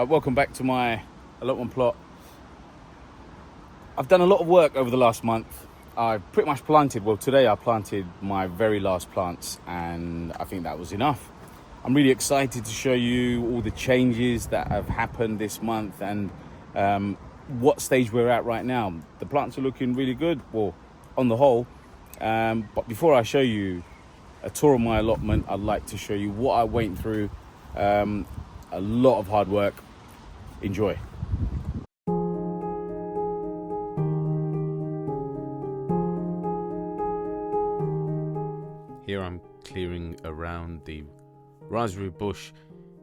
Welcome back to my allotment plot. I've done a lot of work over the last month. I've pretty much planted, well today I planted my very last plants and I think that was enough. I'm really excited to show you all the changes that have happened this month and what stage we're at right now. The plants are looking really good, well, on the whole. But before I show you a tour of my allotment, I'd like to show you what I went through. A lot of hard work. Enjoy. Here I'm clearing around the raspberry bush.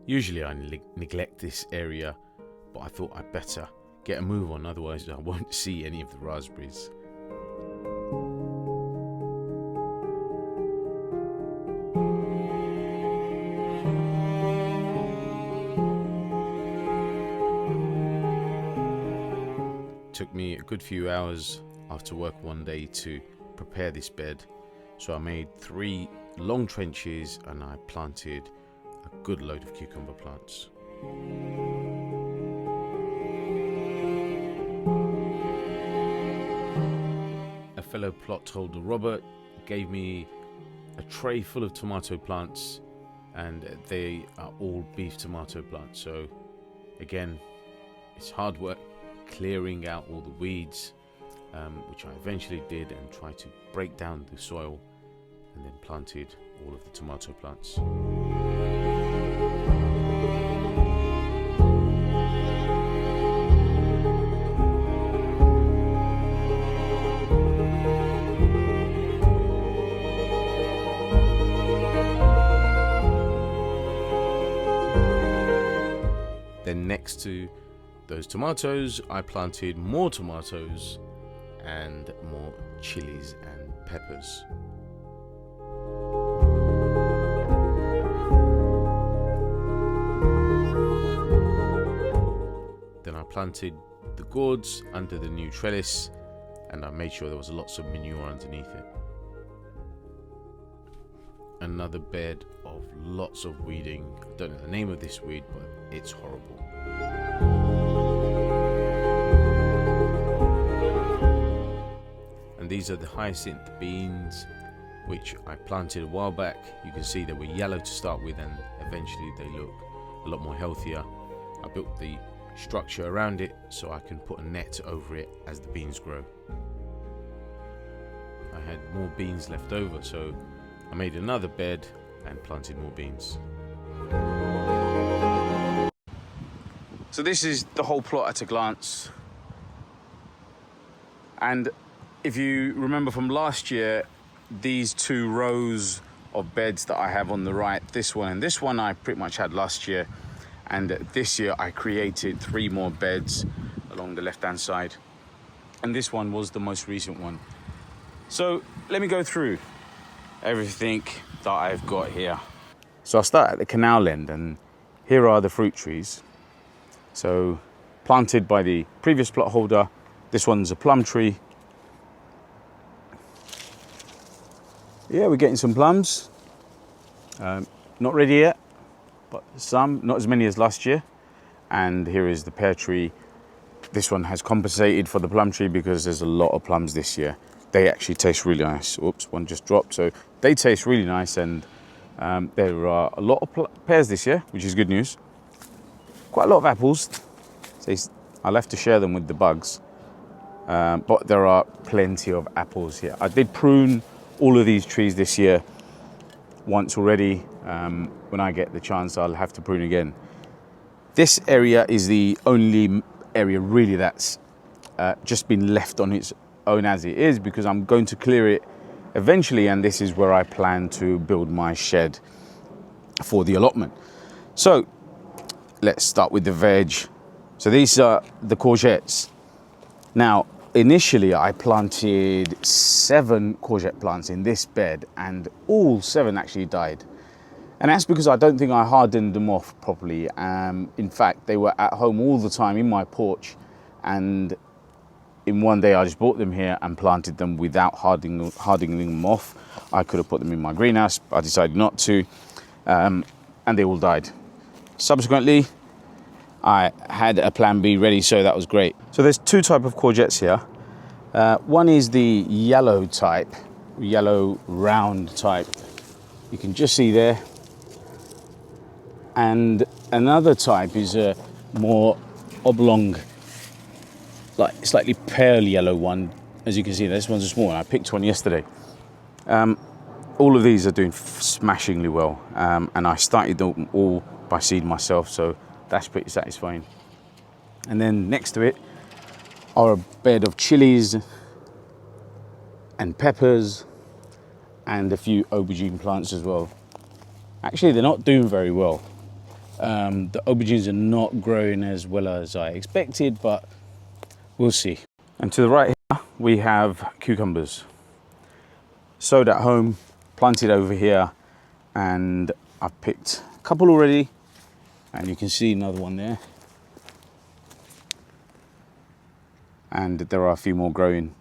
Usually I neglect this area, but I thought I'd better get a move on, otherwise I won't see any of the raspberries. Took me a good few hours after work one day to prepare this bed. So I made 3 long trenches and I planted a good load of cucumber plants. A fellow plot holder, Robert, gave me a tray full of tomato plants and they are all beef tomato plants. So again, it's hard work clearing out all the weeds, which I eventually did, and tried to break down the soil and then planted all of the tomato plants. Then next to those tomatoes, I planted more tomatoes and more chilies and peppers. Then I planted the gourds under the new trellis and I made sure there was lots of manure underneath it. Another bed of lots of weeding. I don't know the name of this weed, but it's horrible. And these are the hyacinth beans, which I planted a while back. You can see they were yellow to start with and eventually they look a lot more healthier. I built the structure around it so I can put a net over it as the beans grow. I had more beans left over, so I made another bed and planted more beans. So this is the whole plot at a glance. And if you remember from last year, these 2 rows of beds that I have on the right, this one and this one, I pretty much had last year. And this year I created 3 more beds along the left-hand side. And this one was the most recent one. So let me go through everything that I've got here. So I'll start at the canal end, and here are the fruit trees. So planted by the previous plot holder. This one's a plum tree. Yeah, we're getting some plums. Not ready yet, but some, not as many as last year. And here is the pear tree. This one has compensated for the plum tree because there's a lot of plums this year. They actually taste really nice. Oops, one just dropped. So they taste really nice, and there are a lot of pears this year, which is good news. Quite a lot of apples. So I'll have to share them with the bugs. But there are plenty of apples here. I did prune all of these trees this year once already. When I get the chance, I'll have to prune again. This area is the only area really that's just been left on its own as it is, because I'm going to clear it eventually, and this is where I plan to build my shed for the allotment. So let's start with the veg. So these are the courgettes. Now, initially I planted 7 courgette plants in this bed and all 7 actually died. And that's because I don't think I hardened them off properly. In fact, they were at home all the time in my porch, and in one day I just brought them here and planted them without hardening them off. I could have put them in my greenhouse, but I decided not to, and they all died. Subsequently, I had a plan B ready, so that was great. So there's two types of courgettes here. One is the yellow type, yellow round type. You can just see there. And another type is a more oblong, like slightly pale yellow one. As you can see, this one's a small one. I picked one yesterday. All of these are doing smashingly well, and I started them all by seed myself, so that's pretty satisfying. And then next to it are a bed of chilies and peppers and a few aubergine plants as well. Actually, they're not doing very well. The aubergines are not growing as well as I expected, but we'll see. And to the right here, we have cucumbers. Sowed at home, planted over here, and I've picked a couple already, and you can see another one there. And there are a few more growing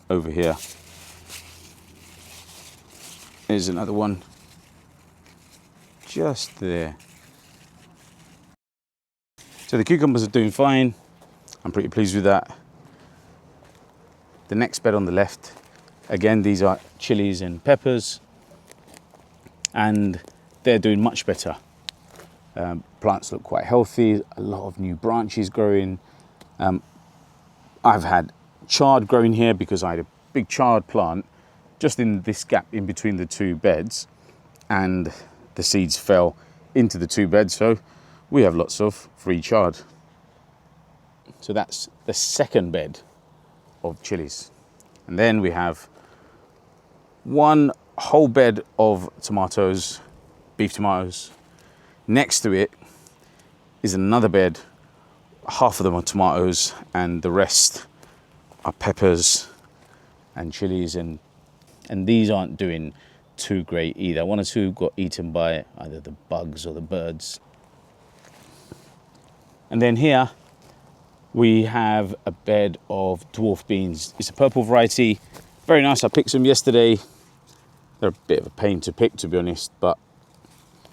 over here. There's another one just there. So the cucumbers are doing fine. I'm pretty pleased with that. The next bed on the left, again, these are chilies and peppers, and they're doing much better. Plants look quite healthy, a lot of new branches growing. I've had chard growing here because I had a big chard plant just in this gap in between the two beds, and the seeds fell into the two beds, so we have lots of free chard. So that's the second bed of chilies. And then we have one whole bed of tomatoes, beef tomatoes. Next to it is another bed. Half of them are tomatoes and the rest are peppers and chilies, and these aren't doing too great either. One or two got eaten by either the bugs or the birds. And then here we have a bed of dwarf beans. It's a purple variety, very nice. I picked some yesterday. They're a bit of a pain to pick, to be honest, but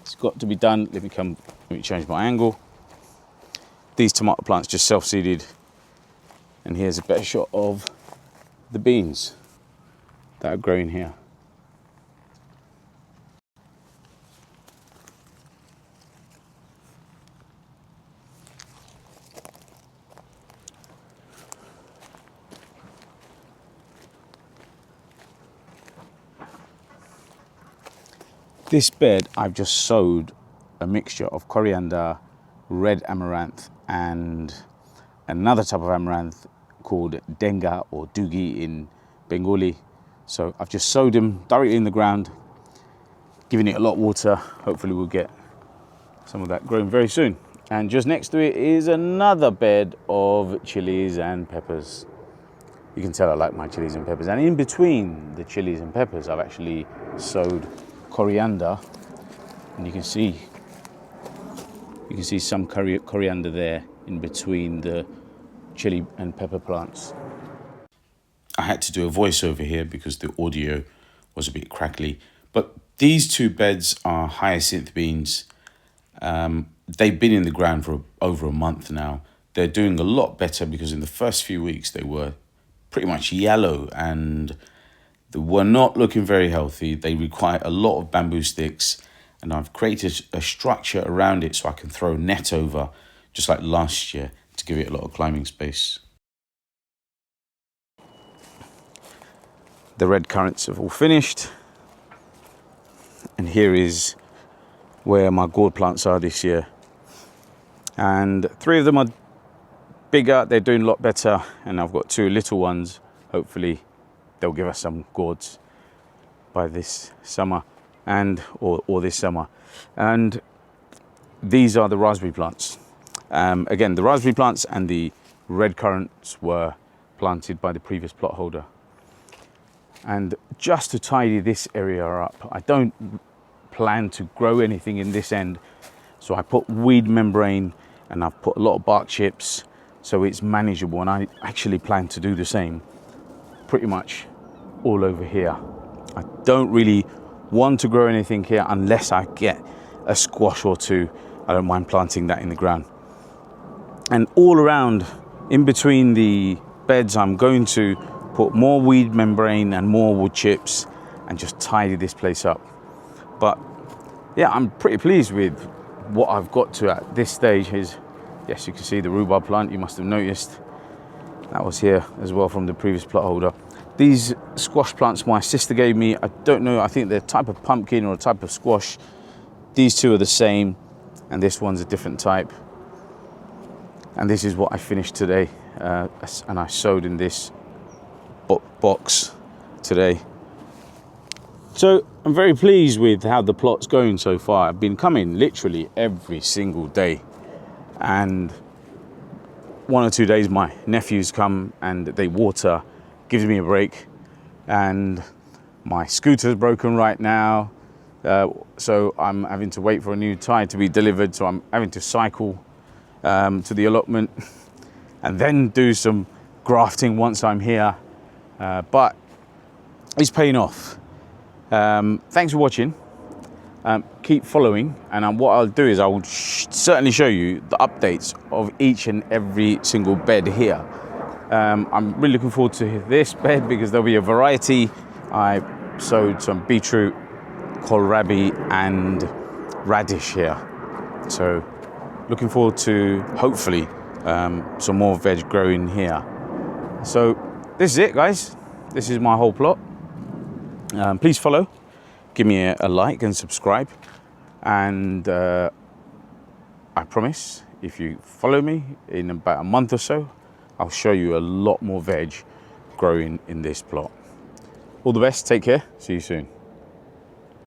it's got to be done. Let me change my angle. These tomato plants just self-seeded, and here's a better shot of the beans that are growing here. This bed I've just sowed a mixture of coriander, red amaranth, and another type of amaranth called denga or dugi in Bengali. So I've just sowed them directly in the ground, giving it a lot of water. Hopefully we'll get some of that growing very soon. And just next to it is another bed of chilies and peppers. You can tell I like my chilies and peppers. And in between the chilies and peppers, I've actually sowed coriander, and you can see some coriander there in between the chili and pepper plants. I had to do a voiceover here because the audio was a bit crackly, but these two beds are hyacinth beans. They've been in the ground for over a month now. They're doing a lot better because in the first few weeks they were pretty much yellow and they were not looking very healthy. They require a lot of bamboo sticks, and I've created a structure around it so I can throw net over, just like last year, to give it a lot of climbing space. The red currants have all finished, and here is where my gourd plants are this year. And 3 of them are bigger, they're doing a lot better, and I've got 2 little ones. Hopefully they'll give us some gourds by this summer or this summer. And these are the raspberry plants. Again, the raspberry plants and the red currants were planted by the previous plot holder. And just to tidy this area up, I don't plan to grow anything in this end, so I put weed membrane and I've put a lot of bark chips so it's manageable, and I actually plan to do the same pretty much all over here. I don't really want to grow anything here unless I get a squash or 2. I don't mind planting that in the ground. And all around, in between the beds, I'm going to put more weed membrane and more wood chips and just tidy this place up. But yeah, I'm pretty pleased with what I've got to at this stage. Is, yes, you can see the rhubarb plant, you must have noticed. That was here as well from the previous plot holder. These squash plants my sister gave me, I don't know, I think they're a type of pumpkin or a type of squash. These two are the same, and this one's a different type. And this is what I finished today, and I sowed in this box today. So I'm very pleased with how the plot's going so far. I've been coming literally every single day, and 1 or 2 days my nephews come and they water, gives me a break. And my scooter's broken right now, so I'm having to wait for a new tyre to be delivered, so I'm having to cycle to the allotment and then do some grafting once I'm here, but it's paying off. Thanks for watching. Keep following, and what I'll do is I will certainly show you the updates of each and every single bed here. I'm really looking forward to this bed because there'll be a variety. I sowed some beetroot, kohlrabi and radish here, so looking forward to hopefully some more veg growing here. So this is it, guys. This is my whole plot. Please follow, give me a like and subscribe, and I promise if you follow me in about a month or so, I'll show you a lot more veg growing in this plot. All the best, take care, see you soon.